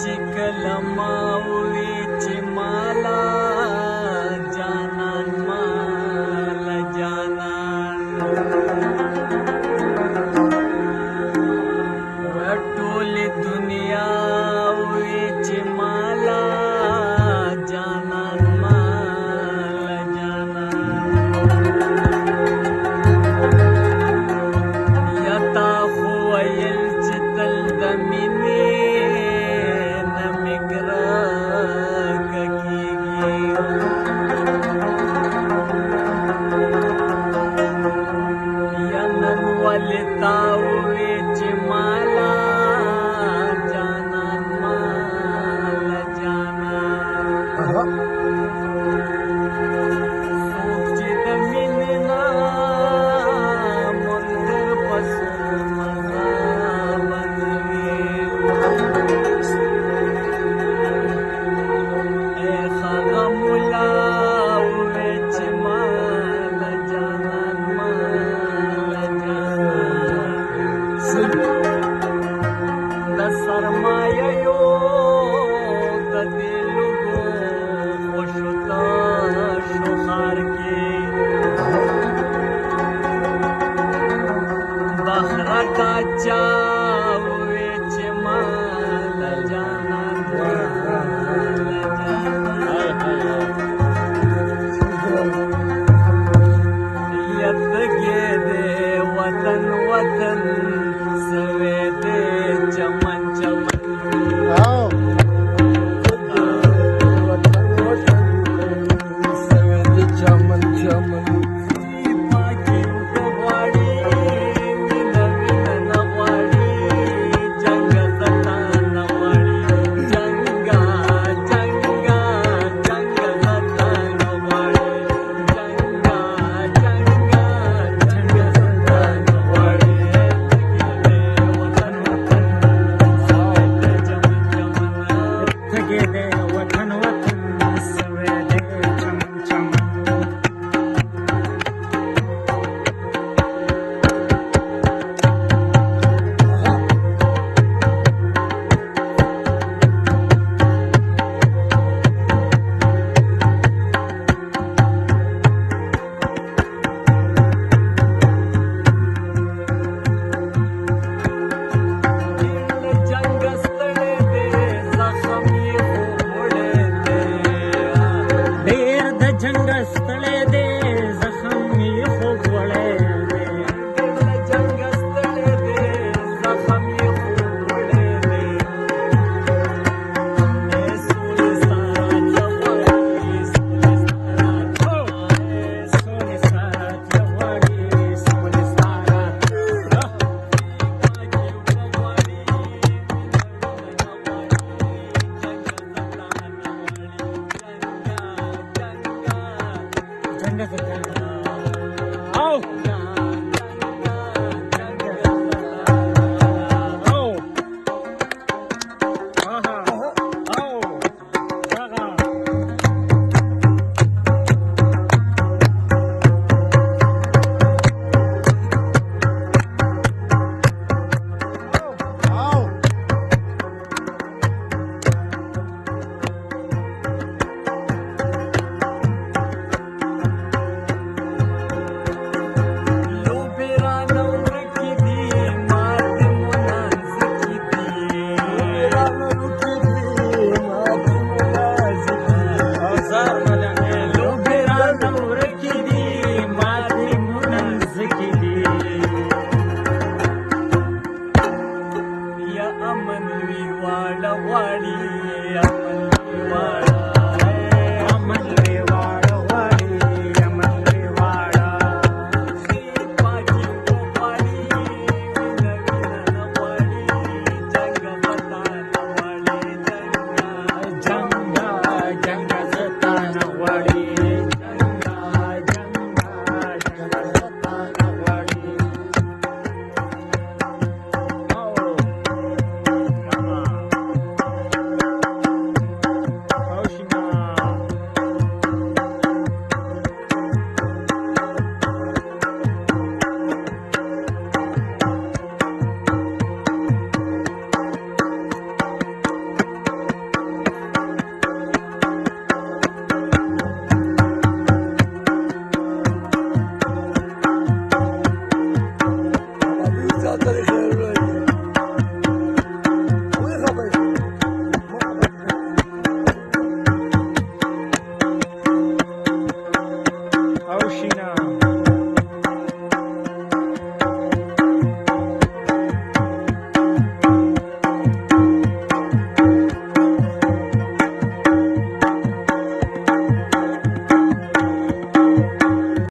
چې کله ما ووی چې مالا جانان مالا جانان ټولې دنیا ووی چې مالا جانان مالا جانان یا تا خو ویل چې تل د مینې نه مې ګرانه کېږي یا نن ولې تا ووی چې مالا جانان مالا جانان څوک چې د مینې نه منکر پس مزه بندوي ای هغه ملا ووی چې مالا جانان مالا جانان د سرمایو د دې لوګو خوشو تشو ښار کې بخره کا چا